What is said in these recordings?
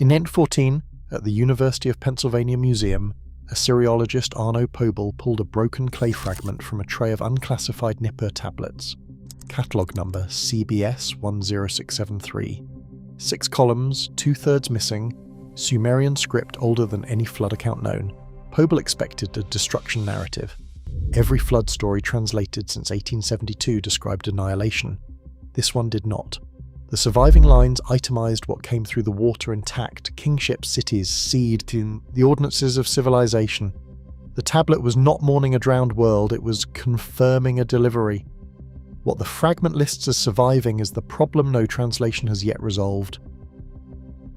In 1914, at the University of Pennsylvania Museum, Assyriologist Arno Poebel pulled a broken clay fragment from a tray of unclassified Nippur tablets. Catalogue number CBS 10673. 6 columns, 2/3 missing, Sumerian script older than any flood account known. Poebel expected a destruction narrative. Every flood story translated since 1872 described annihilation. This one did not. The surviving lines itemized what came through the water intact: kingship, cities, seed, the ordinances of civilization. The tablet was not mourning a drowned world, it was confirming a delivery. What the fragment lists as surviving is the problem no translation has yet resolved.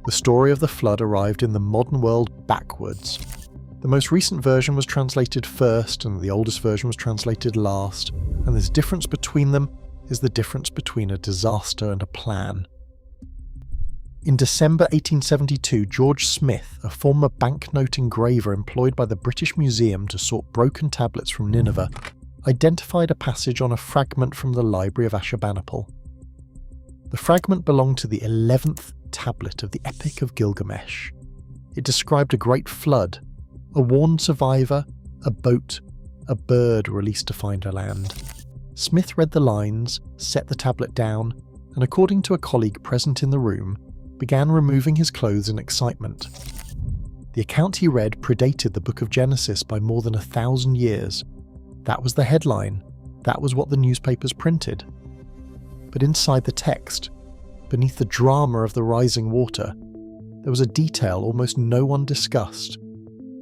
The story of the flood arrived in the modern world backwards. The most recent version was translated first, and the oldest version was translated last, and this difference between them is the difference between a disaster and a plan. In December 1872, George Smith, a former banknote engraver employed by the British Museum to sort broken tablets from Nineveh, identified a passage on a fragment from the library of Ashurbanipal. The fragment belonged to the 11th tablet of the Epic of Gilgamesh. It described a great flood, a warned survivor, a boat, a bird released to find a land. Smith read the lines, set the tablet down, and according to a colleague present in the room, began removing his clothes in excitement. The account he read predated the Book of Genesis by more than 1,000 years. That was the headline. That was what the newspapers printed. But inside the text, beneath the drama of the rising water, there was a detail almost no one discussed.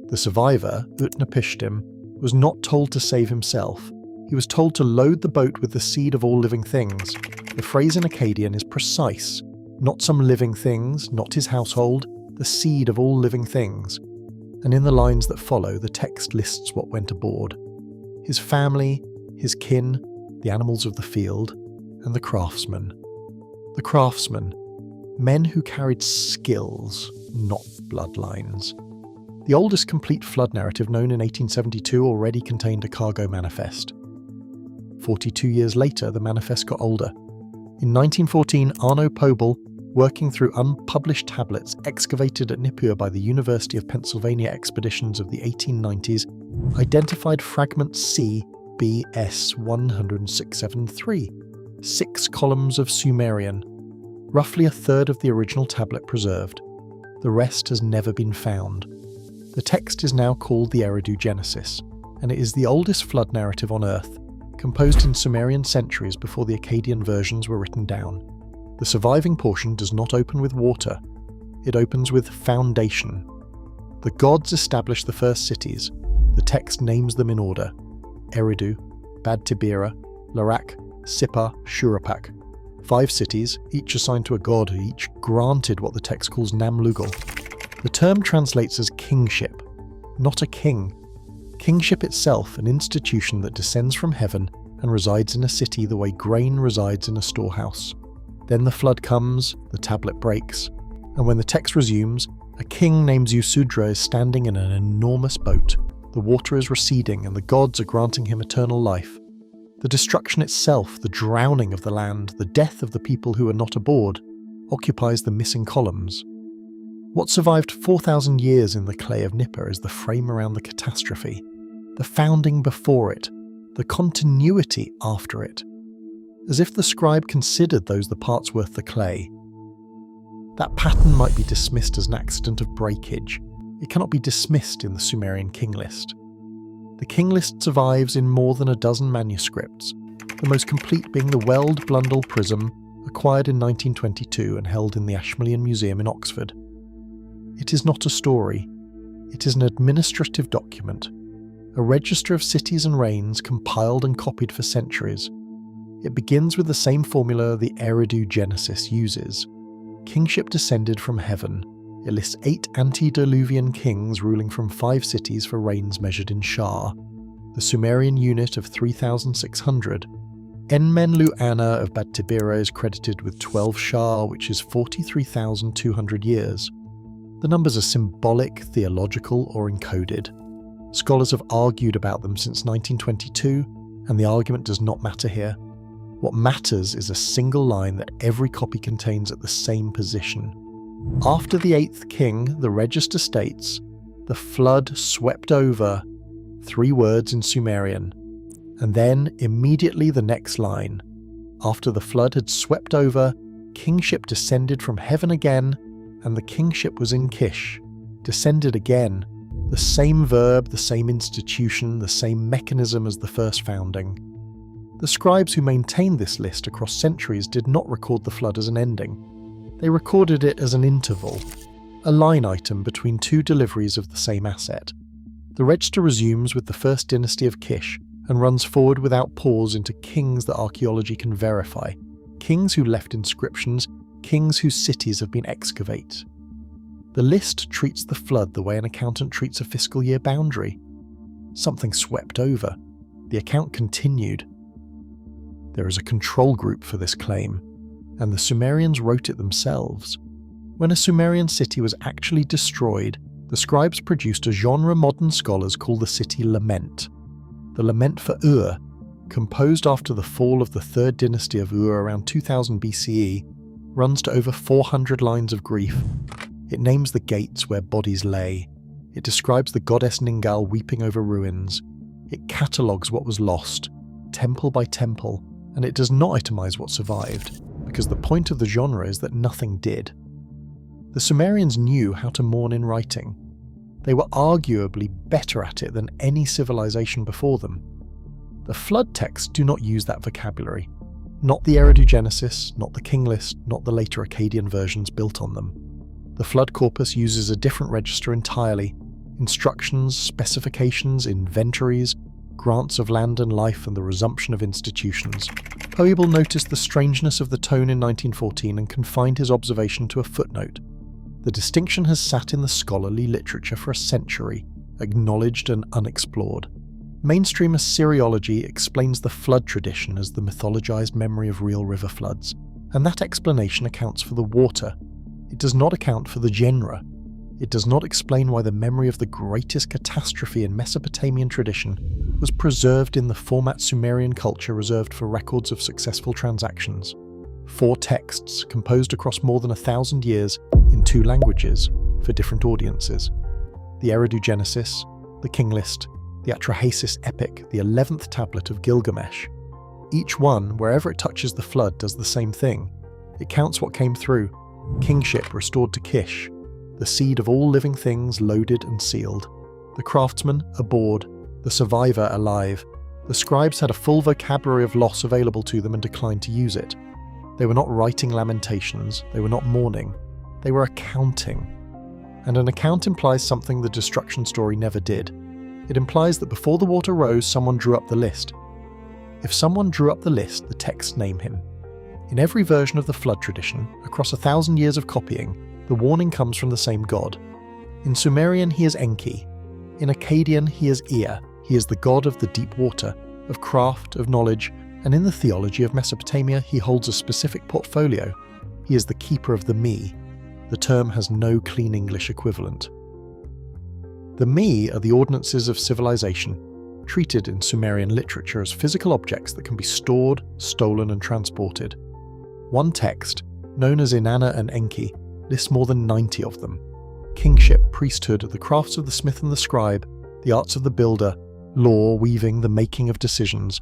The survivor, Utnapishtim, was not told to save himself. He was told to load the boat with the seed of all living things. The phrase in Akkadian is precise. Not some living things, not his household, the seed of all living things. And in the lines that follow, the text lists what went aboard. His family, his kin, the animals of the field, and the craftsmen. The craftsmen, men who carried skills, not bloodlines. The oldest complete flood narrative known in 1872 already contained a cargo manifest. 42 years later, the manifest got older. In 1914, Arno Poebel, working through unpublished tablets excavated at Nippur by the University of Pennsylvania expeditions of the 1890s, identified fragment CBS 10673, 6 columns of Sumerian, roughly 1/3 of the original tablet preserved. The rest has never been found. The text is now called the Eridu Genesis, and it is the oldest flood narrative on Earth, composed in Sumerian centuries before the Akkadian versions were written down. The surviving portion does not open with water, it opens with foundation. The gods established the first cities. The text names them in order: Eridu, Bad Tibira, Larak, Sippar, Shuruppak. 5 cities, each assigned to a god, each granted what the text calls Namlugal. The term translates as kingship, not a king. Kingship itself, an institution that descends from heaven and resides in a city the way grain resides in a storehouse. Then the flood comes, the tablet breaks, and when the text resumes, a king named Yusudra is standing in an enormous boat. The water is receding and the gods are granting him eternal life. The destruction itself, the drowning of the land, the death of the people who are not aboard, occupies the missing columns. What survived 4,000 years in the clay of Nippur is the frame around the catastrophe, the founding before it, the continuity after it, as if the scribe considered those the parts worth the clay. That pattern might be dismissed as an accident of breakage. It cannot be dismissed in the Sumerian king list. The king list survives in more than a dozen manuscripts, the most complete being the Weld Blundell Prism, acquired in 1922 and held in the Ashmolean Museum in Oxford. It is not a story. It is an administrative document, a register of cities and reigns compiled and copied for centuries. It begins with the same formula the Eridu Genesis uses. Kingship descended from heaven. It lists 8 antediluvian kings ruling from 5 cities for reigns measured in Shah, the Sumerian unit of 3,600. Enmenlu-Anna of Bad Tibira is credited with 12 Shah, which is 43,200 years. The numbers are symbolic, theological, or encoded. Scholars have argued about them since 1922, and the argument does not matter here. What matters is a single line that every copy contains at the same position. After the 8th king, the register states, "The flood swept over," 3 words in Sumerian, and then immediately the next line. After the flood had swept over, kingship descended from heaven again, and the kingship was in Kish, descended again. The same verb, the same institution, the same mechanism as the first founding. The scribes who maintained this list across centuries did not record the flood as an ending. They recorded it as an interval, a line item between 2 deliveries of the same asset. The register resumes with the first dynasty of Kish and runs forward without pause into kings that archaeology can verify, kings who left inscriptions, kings whose cities have been excavated. The list treats the flood the way an accountant treats a fiscal year boundary. Something swept over. The account continued. There is a control group for this claim, and the Sumerians wrote it themselves. When a Sumerian city was actually destroyed, the scribes produced a genre modern scholars call the city Lament. The Lament for Ur, composed after the fall of the 3rd dynasty of Ur around 2000 BCE, runs to over 400 lines of grief. It names the gates where bodies lay. It describes the goddess Ningal weeping over ruins. It catalogues what was lost, temple by temple, and it does not itemize what survived, because the point of the genre is that nothing did. The Sumerians knew how to mourn in writing. They were arguably better at it than any civilization before them. The flood texts do not use that vocabulary. Not the Eridu Genesis, not the King List, not the later Akkadian versions built on them. The flood corpus uses a different register entirely. Instructions, specifications, inventories, grants of land and life, and the resumption of institutions. Poebel noticed the strangeness of the tone in 1914 and confined his observation to a footnote. The distinction has sat in the scholarly literature for a century, acknowledged and unexplored. Mainstream Assyriology explains the flood tradition as the mythologized memory of real river floods, and that explanation accounts for the water. It does not account for the genre. It does not explain why the memory of the greatest catastrophe in Mesopotamian tradition was preserved in the format Sumerian culture reserved for records of successful transactions. 4 texts composed across more than 1,000 years in 2 languages for different audiences. The Eridu Genesis, the King List, the Atrahasis epic, the 11th tablet of Gilgamesh. Each one, wherever it touches the flood, does the same thing. It counts what came through. Kingship restored to Kish, the seed of all living things loaded and sealed. The craftsman aboard, the survivor alive. The scribes had a full vocabulary of loss available to them and declined to use it. They were not writing lamentations, they were not mourning, they were accounting. And an account implies something the destruction story never did. It implies that before the water rose, someone drew up the list. If someone drew up the list, the texts name him. In every version of the flood tradition, across 1,000 years of copying, the warning comes from the same god. In Sumerian, he is Enki. In Akkadian, he is Ea. He is the god of the deep water, of craft, of knowledge, and in the theology of Mesopotamia, he holds a specific portfolio. He is the keeper of the me. The term has no clean English equivalent. The me are the ordinances of civilization, treated in Sumerian literature as physical objects that can be stored, stolen, and transported. One text, known as Inanna and Enki, lists more than 90 of them. Kingship, priesthood, the crafts of the smith and the scribe, the arts of the builder, law, weaving, the making of decisions.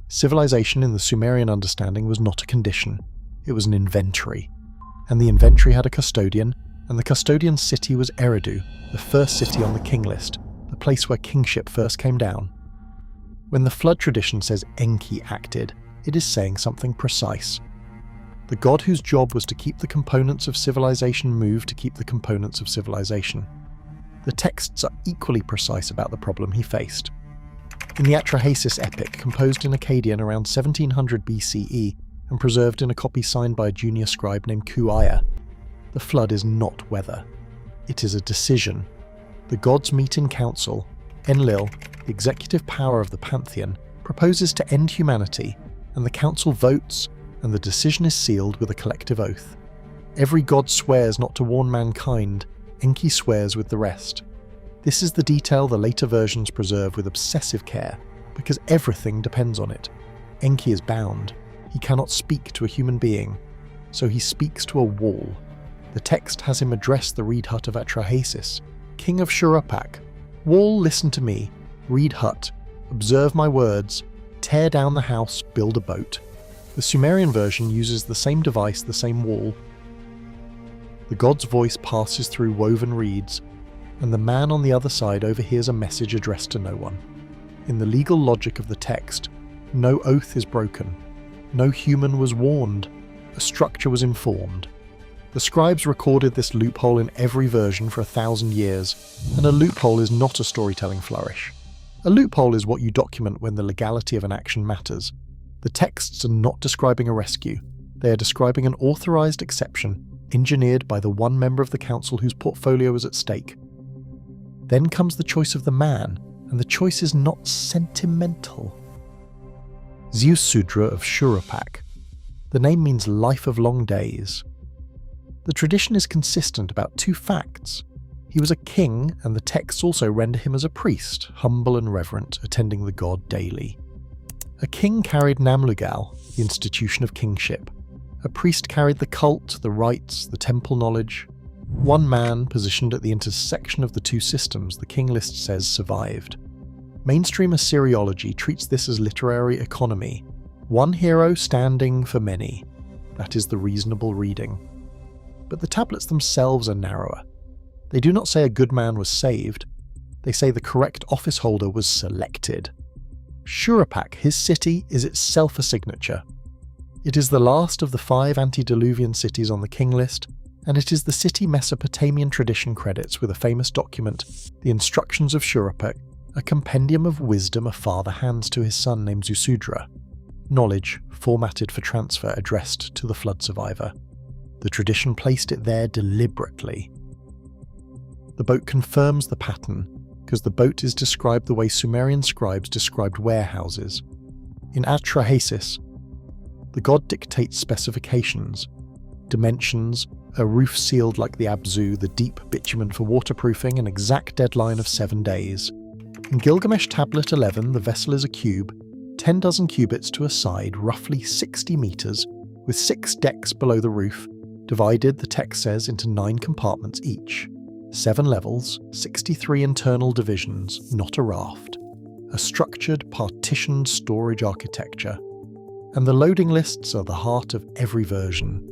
Civilization in the Sumerian understanding was not a condition, it was an inventory. And the inventory had a custodian, and the custodian's city was Eridu, the first city on the king list, the place where kingship first came down. When the flood tradition says Enki acted, it is saying something precise. The god whose job was to keep the components of civilization moved to keep the components of civilization. The texts are equally precise about the problem he faced. In the Atrahasis epic, composed in Akkadian around 1700 BCE and preserved in a copy signed by a junior scribe named Kuaya, the flood is not weather. It is a decision. The gods meet in council. Enlil, the executive power of the pantheon, proposes to end humanity, and the council votes, and the decision is sealed with a collective oath. Every god swears not to warn mankind. Enki swears with the rest. This is the detail the later versions preserve with obsessive care, because everything depends on it. Enki is bound. He cannot speak to a human being, so he speaks to a wall. The text has him address the reed hut of Atrahasis, king of Shuruppak. Wall, listen to me. Reed hut, observe my words. Tear down the house, build a boat. The Sumerian version uses the same device, the same wall. The god's voice passes through woven reeds, and the man on the other side overhears a message addressed to no one. In the legal logic of the text, no oath is broken. No human was warned. A structure was informed. The scribes recorded this loophole in every version for 1,000 years, and a loophole is not a storytelling flourish. A loophole is what you document when the legality of an action matters. The texts are not describing a rescue. They are describing an authorized exception, engineered by the one member of the council whose portfolio is at stake. Then comes the choice of the man, and the choice is not sentimental. Ziusudra of Shuruppak. The name means life of long days. The tradition is consistent about two facts. He was a king, and the texts also render him as a priest, humble and reverent, attending the god daily. A king carried Namlugal, the institution of kingship. A priest carried the cult, the rites, the temple knowledge. One man, positioned at the intersection of the two systems, the king list says survived. Mainstream Assyriology treats this as literary economy. One hero standing for many. That is the reasonable reading. But the tablets themselves are narrower. They do not say a good man was saved. They say the correct office holder was selected. Shuruppak, his city, is itself a signature. It is the last of the 5 antediluvian cities on the king list, and it is the city Mesopotamian tradition credits with a famous document, the Instructions of Shuruppak, a compendium of wisdom a father hands to his son named Ziusudra. Knowledge, formatted for transfer, addressed to the flood survivor. The tradition placed it there deliberately. The boat confirms the pattern, because the boat is described the way Sumerian scribes described warehouses. In Atrahasis, the god dictates specifications, dimensions, a roof sealed like the Abzu, the deep bitumen for waterproofing, an exact deadline of 7 days. In Gilgamesh Tablet 11, the vessel is a cube, 10 dozen cubits to a side, roughly 60 meters, with 6 decks below the roof, divided, the text says, into 9 compartments each. 7 levels, 63 internal divisions, not a raft. A structured, partitioned storage architecture. And the loading lists are the heart of every version.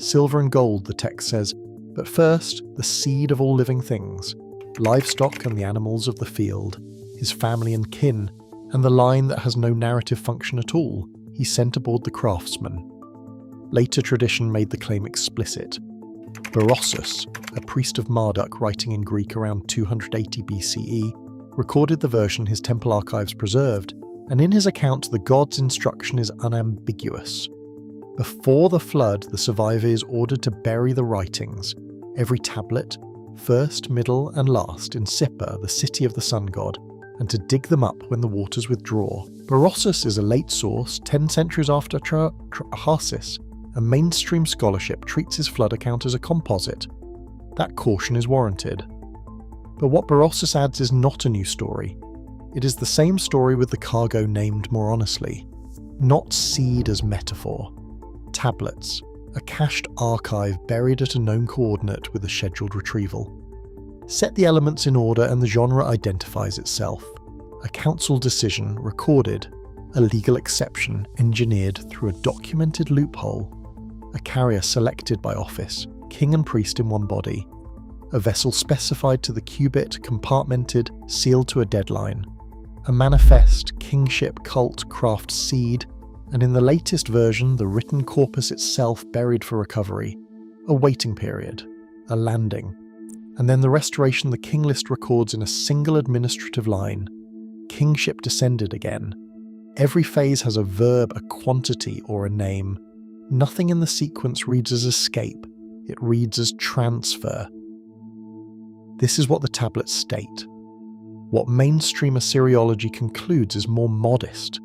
Silver and gold, the text says, but first, the seed of all living things, livestock and the animals of the field, his family and kin, and the line that has no narrative function at all, he sent aboard the craftsman. Later tradition made the claim explicit. Berossus, a priest of Marduk writing in Greek around 280 BCE, recorded the version his temple archives preserved, and in his account the god's instruction is unambiguous. Before the flood, the survivor is ordered to bury the writings, every tablet, first, middle, and last, in Sippar, the city of the sun god, and to dig them up when the waters withdraw. Berossus is a late source, 10 centuries after Atrahasis, and mainstream scholarship treats his flood account as a composite. That caution is warranted. But what Berossus adds is not a new story. It is the same story with the cargo named more honestly. Not seed as metaphor. Tablets, a cached archive buried at a known coordinate with a scheduled retrieval. Set the elements in order and the genre identifies itself. A council decision recorded, a legal exception engineered through a documented loophole, a carrier selected by office, king and priest in one body, a vessel specified to the cubit, compartmented, sealed to a deadline, a manifest, kingship, cult, craft, seed, and in the latest version the written corpus itself buried for recovery, a waiting period, a landing, and then the restoration the king list records in a single administrative line. Kingship descended again. Every phase has a verb, a quantity, or a name. Nothing in the sequence reads as escape, it reads as transfer. This is what the tablets state. What mainstream Assyriology concludes is more modest,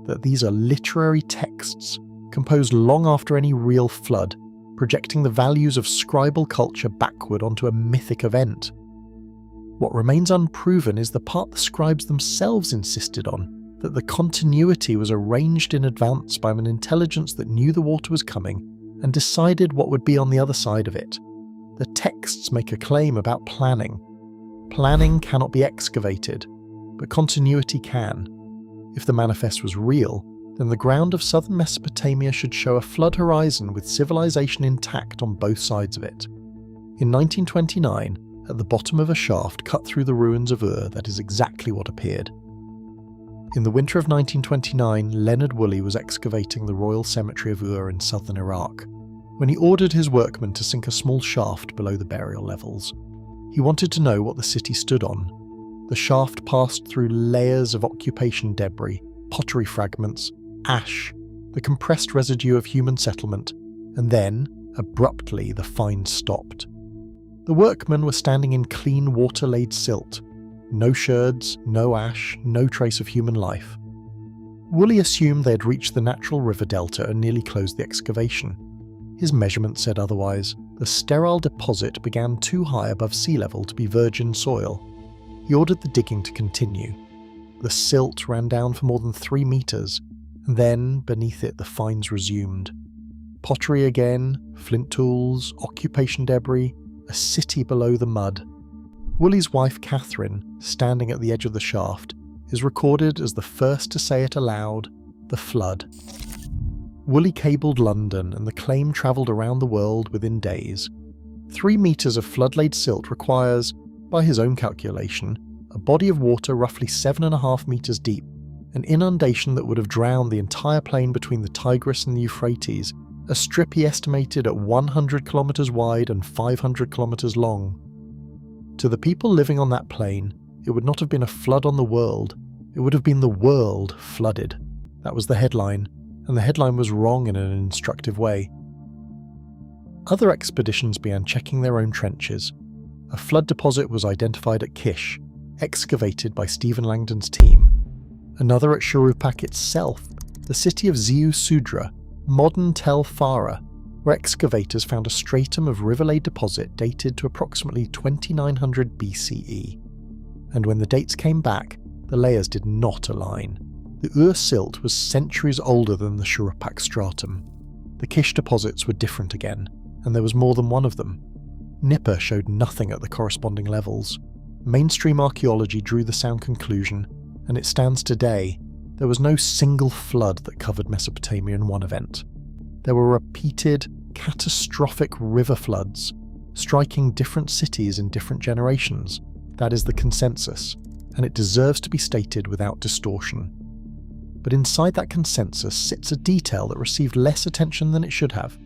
that these are literary texts, composed long after any real flood, projecting the values of scribal culture backward onto a mythic event. What remains unproven is the part the scribes themselves insisted on, that the continuity was arranged in advance by an intelligence that knew the water was coming and decided what would be on the other side of it. the texts make a claim about planning. Planning cannot be excavated, but continuity can. If the manifest was real, then the ground of southern Mesopotamia should show a flood horizon with civilization intact on both sides of it. In 1929, at the bottom of a shaft cut through the ruins of Ur, that is exactly what appeared. In the winter of 1929, Leonard Woolley was excavating the royal cemetery of Ur in southern Iraq, when he ordered his workmen to sink a small shaft below the burial levels. He wanted to know what the city stood on. The shaft passed through layers of occupation debris, pottery fragments, ash, the compressed residue of human settlement, and then, abruptly, the find stopped. The workmen were standing in clean water-laid silt. No sherds, no ash, no trace of human life. Woolley assumed they had reached the natural river delta and nearly closed the excavation. His measurements said otherwise. The sterile deposit began too high above sea level to be virgin soil. He ordered the digging to continue. The silt ran down for more than 3 meters, and then, beneath it, the finds resumed. Pottery again, flint tools, occupation debris, a city below the mud. Woolley's wife Catherine, standing at the edge of the shaft, is recorded as the first to say it aloud, "The flood." Woolley cabled London, and the claim travelled around the world within days. 3 meters of flood-laid silt requires, by his own calculation, a body of water roughly 7.5 meters deep, an inundation that would have drowned the entire plain between the Tigris and the Euphrates, a strip he estimated at 100 kilometers wide and 500 kilometers long. To the people living on that plain, it would not have been a flood on the world, it would have been the world flooded. That was the headline, and the headline was wrong in an instructive way. Other expeditions began checking their own trenches. A flood deposit was identified at Kish, excavated by Stephen Langdon's team. Another at Shuruppak itself, the city of Ziu Sudra, modern Tel Farah, where excavators found a stratum of river-laid deposit dated to approximately 2900 BCE. And when the dates came back, the layers did not align. The Ur silt was centuries older than the Shuruppak stratum. The Kish deposits were different again, and there was more than one of them. Nippur showed nothing at the corresponding levels. Mainstream archaeology drew the sound conclusion, and it stands today. There was no single flood that covered Mesopotamia in one event. There were repeated, catastrophic river floods, striking different cities in different generations. That is the consensus, and it deserves to be stated without distortion. But inside that consensus sits a detail that received less attention than it should have.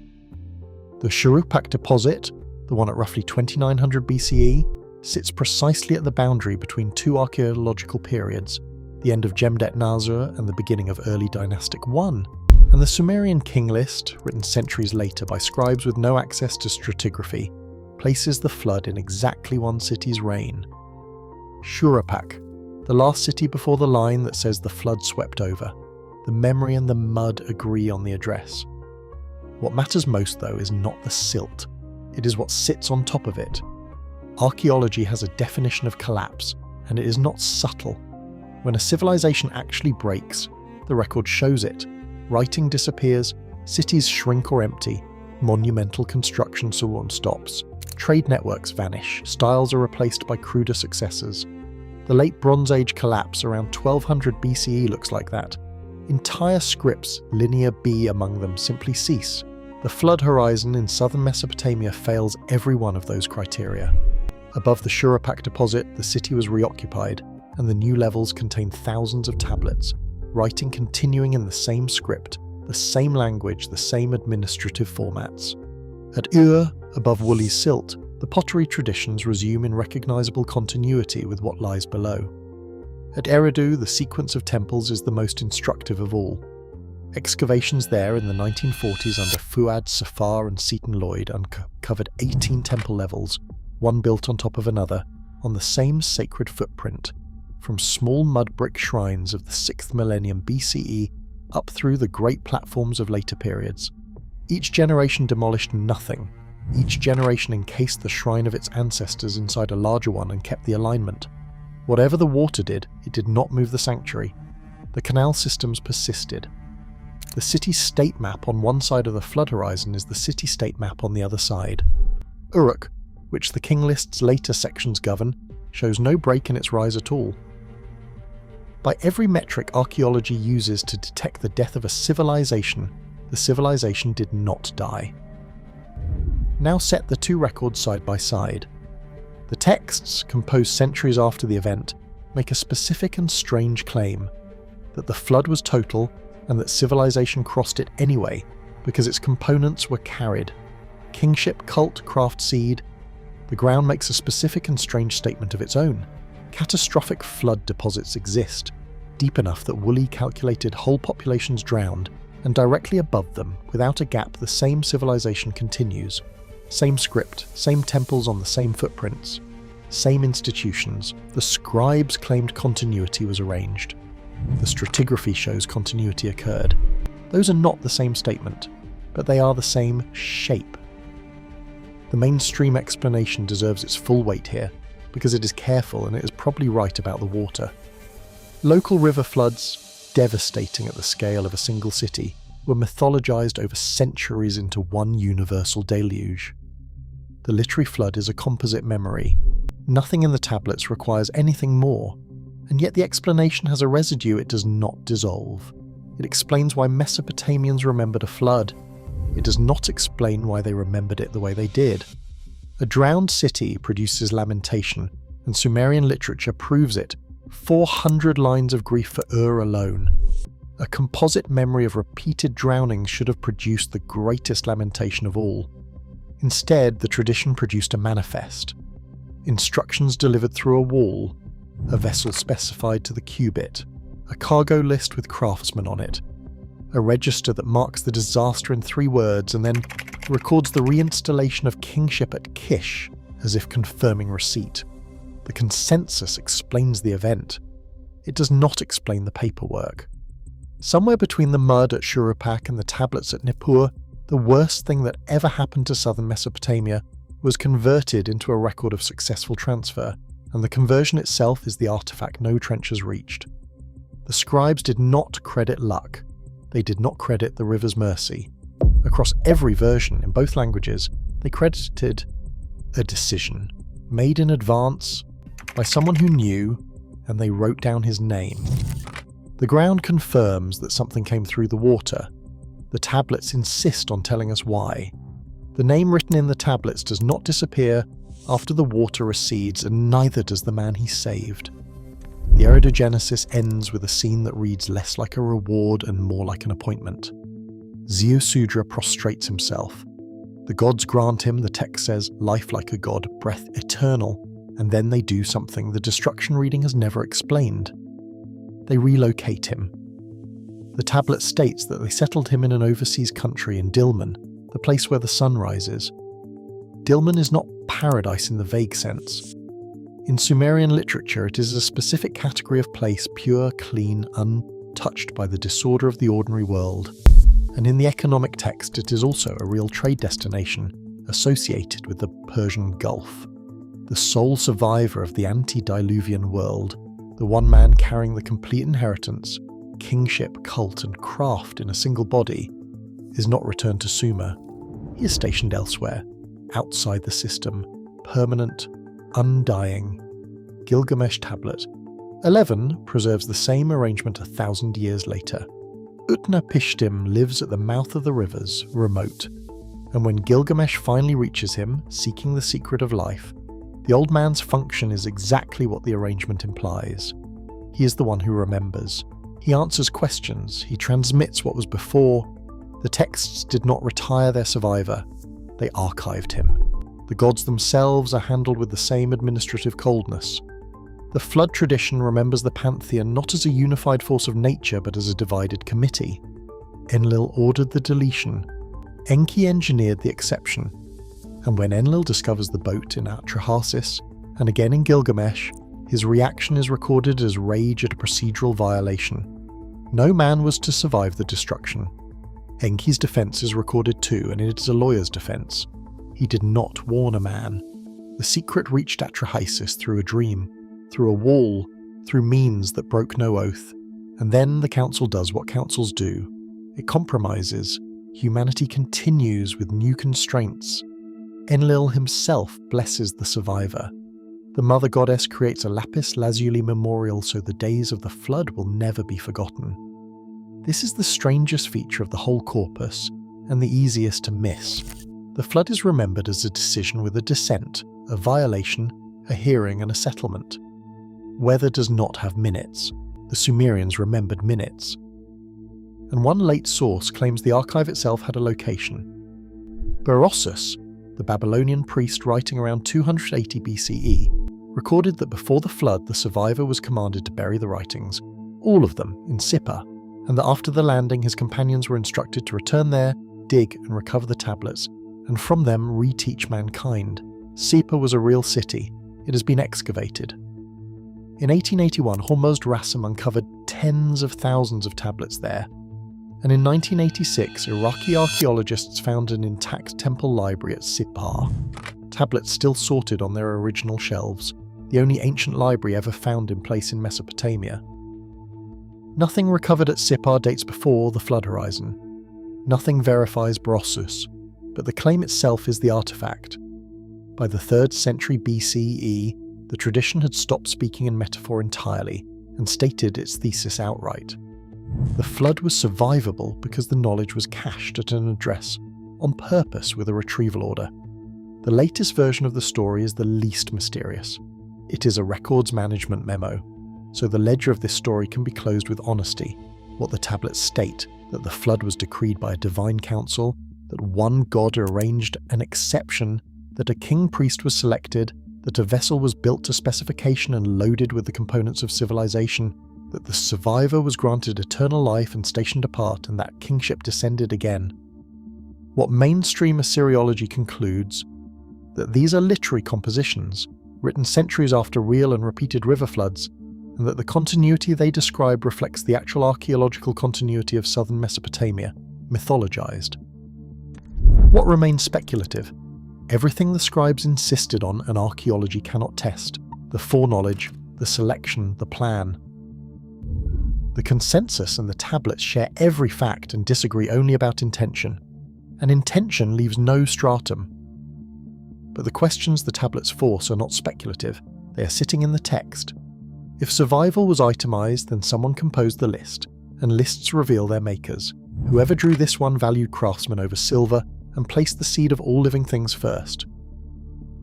The Shuruppak deposit, the one at roughly 2900 BCE, sits precisely at the boundary between two archaeological periods, the end of Jemdet Nasr and the beginning of early dynastic 1, and the Sumerian king list, written centuries later by scribes with no access to stratigraphy, places the flood in exactly one city's reign. Shuruppak, the last city before the line that says the flood swept over. The memory and the mud agree on the address. What matters most, though, is not the silt. It is what sits on top of it. Archaeology has a definition of collapse, and it is not subtle. When a civilization actually breaks, the record shows it. Writing disappears, cities shrink or empty, monumental construction soon stops, trade networks vanish, styles are replaced by cruder successors. The late Bronze Age collapse around 1200 BCE looks like that. Entire scripts, linear B among them, simply cease. The flood horizon in southern Mesopotamia fails every one of those criteria. Above the Shuruppak deposit, the city was reoccupied, and the new levels contained thousands of tablets, writing continuing in the same script, the same language, the same administrative formats. At Ur, above Woolley's silt, the pottery traditions resume in recognizable continuity with what lies below. At Eridu, the sequence of temples is the most instructive of all. Excavations there in the 1940s under Fuad Safar and Seton Lloyd uncovered 18 temple levels, one built on top of another, on the same sacred footprint, from small mud brick shrines of the 6th millennium BCE up through the great platforms of later periods. Each generation demolished nothing. Each generation encased the shrine of its ancestors inside a larger one and kept the alignment. Whatever the water did, it did not move the sanctuary. The canal systems persisted. The city-state map on one side of the flood horizon is the city-state map on the other side. Uruk, which the king list's later sections govern, shows no break in its rise at all. By every metric archaeology uses to detect the death of a civilization, the civilization did not die. Now set the two records side by side. The texts, composed centuries after the event, make a specific and strange claim that the flood was total and that civilization crossed it anyway because its components were carried. Kingship, cult, craft, seed. The ground makes a specific and strange statement of its own. Catastrophic flood deposits exist, deep enough that Woolley calculated whole populations drowned, and directly above them, without a gap, the same civilization continues. Same script, same temples on the same footprints, same institutions. The scribes claimed continuity was arranged. The stratigraphy shows continuity occurred. Those are not the same statement, but they are the same shape. The mainstream explanation deserves its full weight here, because it is careful and it is probably right about the water. Local river floods, devastating at the scale of a single city, were mythologized over centuries into one universal deluge. The literary flood is a composite memory. Nothing in the tablets requires anything more, and yet the explanation has a residue it does not dissolve. It explains why Mesopotamians remembered a flood. It does not explain why they remembered it the way they did. A drowned city produces lamentation, and Sumerian literature proves it. 400 lines of grief for Ur alone. A composite memory of repeated drownings should have produced the greatest lamentation of all. Instead, the tradition produced a manifest. Instructions delivered through a wall, a vessel specified to the cubit, a cargo list with craftsmen on it, a register that marks the disaster in 3 words and then records the reinstallation of kingship at Kish as if confirming receipt. The consensus explains the event. It does not explain the paperwork. Somewhere between the mud at Shurupak and the tablets at Nippur, the worst thing that ever happened to southern Mesopotamia was converted into a record of successful transfer, and the conversion itself is the artifact no trench has reached. The scribes did not credit luck. They did not credit the river's mercy. Across every version, in both languages, they credited a decision, made in advance, by someone who knew, and they wrote down his name. The ground confirms that something came through the water. The tablets insist on telling us why. The name written in the tablets does not disappear after the water recedes, and neither does the man he saved. The Eridu ends with a scene that reads less like a reward and more like an appointment. Ziusudra prostrates himself. The gods grant him, the text says, life like a god, breath eternal, and then they do something the destruction reading has never explained. They relocate him. The tablet states that they settled him in an overseas country in Dilmun, the place where the sun rises. Dilmun is not paradise in the vague sense. In Sumerian literature, it is a specific category of place, pure, clean, untouched by the disorder of the ordinary world. And in the economic text, it is also a real trade destination, associated with the Persian Gulf. The sole survivor of the antediluvian world, the one man carrying the complete inheritance, kingship, cult, and craft in a single body, is not returned to Sumer. He is stationed elsewhere, outside the system, permanent, undying. Gilgamesh Tablet 11 preserves the same arrangement 1,000 years later. Utnapishtim lives at the mouth of the rivers, remote, and when Gilgamesh finally reaches him, seeking the secret of life, the old man's function is exactly what the arrangement implies. He is the one who remembers. He answers questions, he transmits what was before. The texts did not retire their survivor, they archived him. The gods themselves are handled with the same administrative coldness. The flood tradition remembers the pantheon not as a unified force of nature but as a divided committee. Enlil ordered the deletion. Enki engineered the exception. And when Enlil discovers the boat in Atrahasis, and again in Gilgamesh, his reaction is recorded as rage at a procedural violation. No man was to survive the destruction. Enki's defense is recorded too, and it is a lawyer's defense. He did not warn a man. The secret reached Atrahasis through a dream, through a wall, through means that broke no oath, and then the council does what councils do. It compromises. Humanity continues with new constraints. Enlil himself blesses the survivor. The mother goddess creates a lapis lazuli memorial so the days of the flood will never be forgotten. This is the strangest feature of the whole corpus, and the easiest to miss. The flood is remembered as a decision with a dissent, a violation, a hearing and a settlement. Weather does not have minutes. The Sumerians remembered minutes. And one late source claims the archive itself had a location. Berossus, the Babylonian priest writing around 280 BCE, recorded that before the flood the survivor was commanded to bury the writings, all of them, in Sippar, and that after the landing his companions were instructed to return there, dig and recover the tablets, and from them reteach mankind. Sippar was a real city. It has been excavated. In 1881, Hormuzd Rassam uncovered tens of thousands of tablets there, and in 1986 Iraqi archaeologists found an intact temple library at Sippar. Tablets still sorted on their original shelves, the only ancient library ever found in place in Mesopotamia. Nothing recovered at Sippar dates before the flood horizon. Nothing verifies Berossus, but the claim itself is the artifact. By the 3rd century BCE, the tradition had stopped speaking in metaphor entirely and stated its thesis outright. The flood was survivable because the knowledge was cached at an address, on purpose with a retrieval order. The latest version of the story is the least mysterious. It is a records management memo, so the ledger of this story can be closed with honesty. What the tablets state, that the flood was decreed by a divine council, that one god arranged an exception, that a king priest was selected, that a vessel was built to specification and loaded with the components of civilization, that the survivor was granted eternal life and stationed apart, and that kingship descended again. What mainstream Assyriology concludes, that these are literary compositions, written centuries after real and repeated river floods, and that the continuity they describe reflects the actual archaeological continuity of southern Mesopotamia, mythologized. What remains speculative? Everything the scribes insisted on and archaeology cannot test: the foreknowledge, the selection, the plan. The consensus and the tablets share every fact and disagree only about intention, and intention leaves no stratum. But the questions the tablets force are not speculative, they are sitting in the text. If survival was itemized, then someone composed the list, and lists reveal their makers. Whoever drew this one valued craftsmen over silver, and placed the seed of all living things first.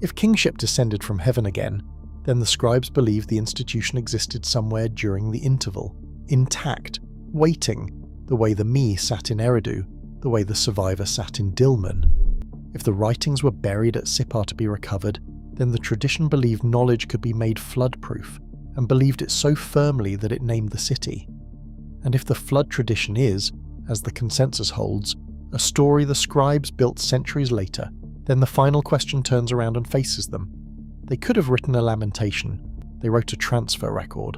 If kingship descended from heaven again, then the scribes believed the institution existed somewhere during the interval, intact, waiting, the way the me sat in Eridu, the way the survivor sat in Dilmun. If the writings were buried at Sippar to be recovered, then the tradition believed knowledge could be made flood-proof, and believed it so firmly that it named the city. And if the flood tradition is, as the consensus holds, a story the scribes built centuries later, then the final question turns around and faces them. They could have written a lamentation. They wrote a transfer record.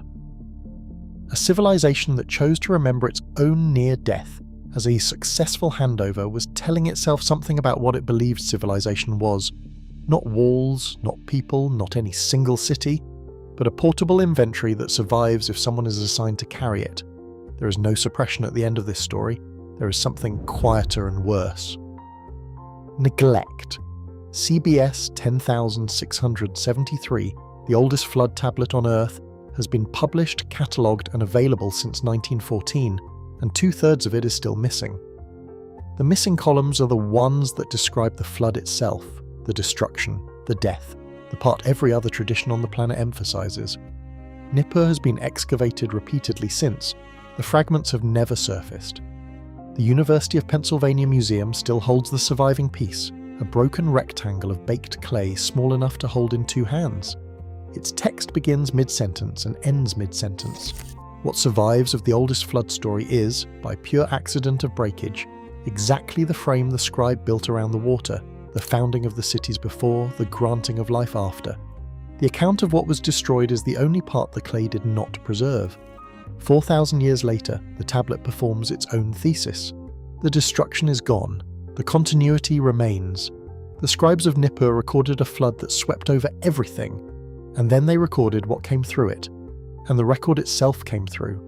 A civilization that chose to remember its own near death as a successful handover was telling itself something about what it believed civilization was. Not walls, not people, not any single city, but a portable inventory that survives if someone is assigned to carry it. There is no suppression at the end of this story. There is something quieter and worse. Neglect. CBS 10673, the oldest flood tablet on Earth, has been published, catalogued and available since 1914, and 2/3 of it is still missing. The missing columns are the ones that describe the flood itself, the destruction, the death, the part every other tradition on the planet emphasizes. Nippur has been excavated repeatedly since. The fragments have never surfaced. The University of Pennsylvania Museum still holds the surviving piece, a broken rectangle of baked clay small enough to hold in 2 hands. Its text begins mid-sentence and ends mid-sentence. What survives of the oldest flood story is, by pure accident of breakage, exactly the frame the scribe built around the water, the founding of the cities before, the granting of life after. The account of what was destroyed is the only part the clay did not preserve. 4,000 years later, the tablet performs its own thesis. The destruction is gone. The continuity remains. The scribes of Nippur recorded a flood that swept over everything, and then they recorded what came through it, and the record itself came through.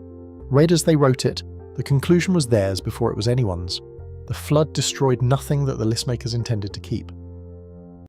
Read as they wrote it, the conclusion was theirs before it was anyone's. The flood destroyed nothing that the listmakers intended to keep.